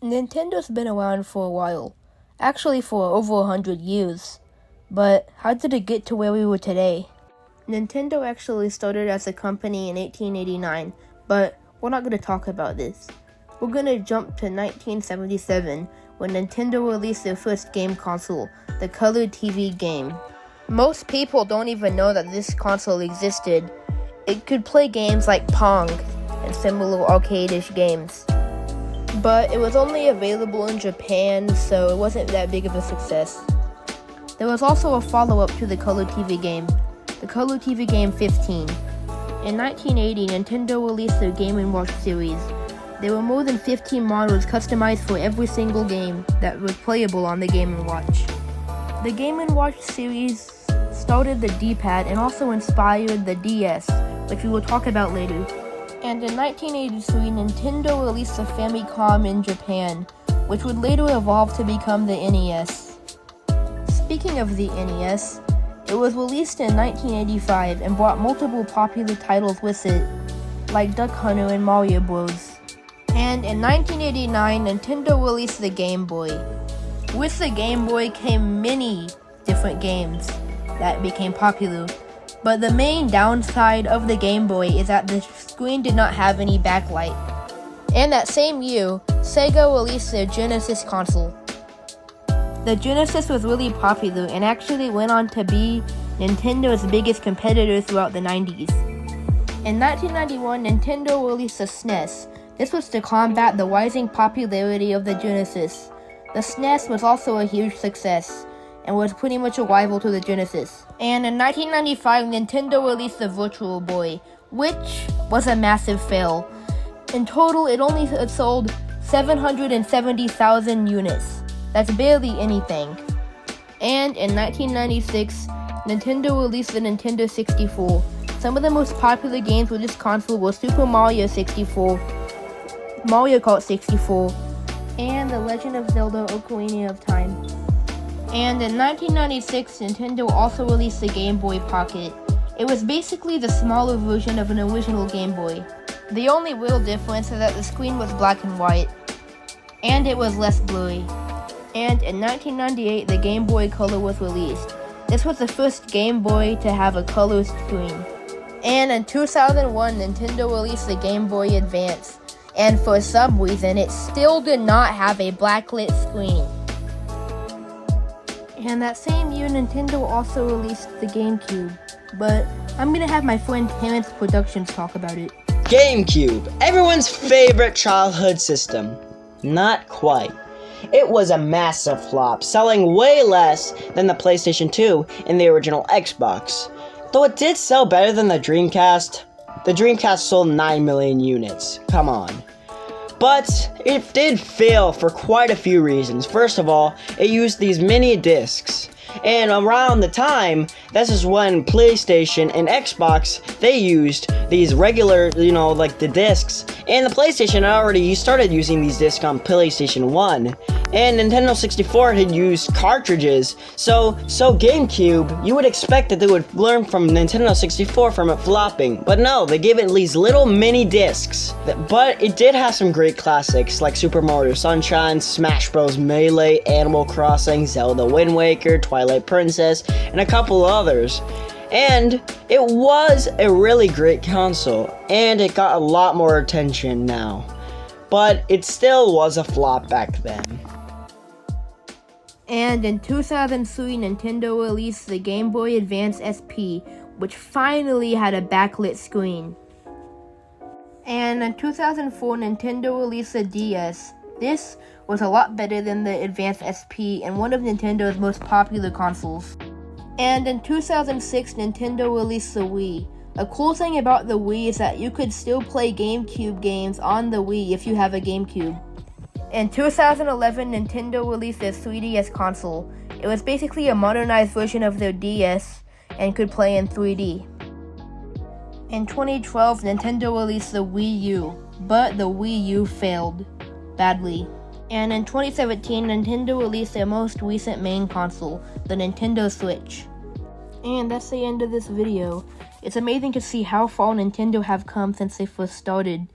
Nintendo's been around for a while, actually for over 100 years. But how did it get to where we were today? Nintendo actually started as a company in 1889, but we're not going to talk about this. We're going to jump to 1977 when Nintendo released their first game console, the Color TV game. Most people don't even know that this console existed. It could play games like Pong and similar arcade-ish games. But it was only available in Japan, so it wasn't that big of a success. There was also a follow-up to the Color TV game, the Color TV Game 15. In 1980, Nintendo released their Game & Watch series. There were more than 15 models customized for every single game that was playable on the Game & Watch. The Game & Watch series started the D-pad and also inspired the DS, which we will talk about later. And in 1983, Nintendo released the Famicom in Japan, which would later evolve to become the NES. Speaking of the NES, it was released in 1985 and brought multiple popular titles with it, like Duck Hunter and Mario Bros. And in 1989, Nintendo released the Game Boy. With the Game Boy came many different games that became popular. But the main downside of the Game Boy is that the screen did not have any backlight. And that same year, Sega released their Genesis console. The Genesis was really popular and actually went on to be Nintendo's biggest competitor throughout the 90s. In 1991, Nintendo released the SNES. This was to combat the rising popularity of the Genesis. The SNES was also a huge success and was pretty much a rival to the Genesis. And in 1995, Nintendo released the Virtual Boy, which was a massive fail. In total, it only sold 770,000 units. That's barely anything. And in 1996, Nintendo released the Nintendo 64. Some of the most popular games with this console were Super Mario 64, Mario Kart 64, and The Legend of Zelda: Ocarina of Time. And in 1996, Nintendo also released the Game Boy Pocket. It was basically the smaller version of an original Game Boy. The only real difference is that the screen was black and white, and it was less blurry. And in 1998, the Game Boy Color was released. This was the first Game Boy to have a color screen. And in 2001, Nintendo released the Game Boy Advance. And for some reason, it still did not have a backlit screen. And that same year, Nintendo also released the GameCube. But I'm gonna have my friend Terrence Productions talk about it. GameCube, everyone's favorite childhood system. Not quite. It was a massive flop, selling way less than the PlayStation 2 and the original Xbox. Though it did sell better than the Dreamcast. The Dreamcast sold 9 million units. Come on. But it did fail for quite a few reasons. First of all, it used these mini discs. And around the time, this is when PlayStation and Xbox, they used these regular, like the discs. And the PlayStation already started using these discs on PlayStation 1. And Nintendo 64 had used cartridges. So GameCube, you would expect that they would learn from Nintendo 64 from it flopping. But no, they gave it these little mini discs. But it did have some great classics like Super Mario Sunshine, Smash Bros. Melee, Animal Crossing, Zelda Wind Waker, Twilight Princess, and a couple others. And it was a really great console, and it got a lot more attention now. But it still was a flop back then. And in 2003, Nintendo released the Game Boy Advance SP, which finally had a backlit screen. And in 2004, Nintendo released the DS. This was a lot better than the Advance SP and one of Nintendo's most popular consoles. And in 2006, Nintendo released the Wii. A cool thing about the Wii is that you could still play GameCube games on the Wii if you have a GameCube. In 2011, Nintendo released their 3DS console. It was basically a modernized version of their DS and could play in 3D. In 2012, Nintendo released the Wii U, but the Wii U failed badly. And in 2017, Nintendo released their most recent main console, the Nintendo Switch. And that's the end of this video. It's amazing to see how far Nintendo have come since they first started.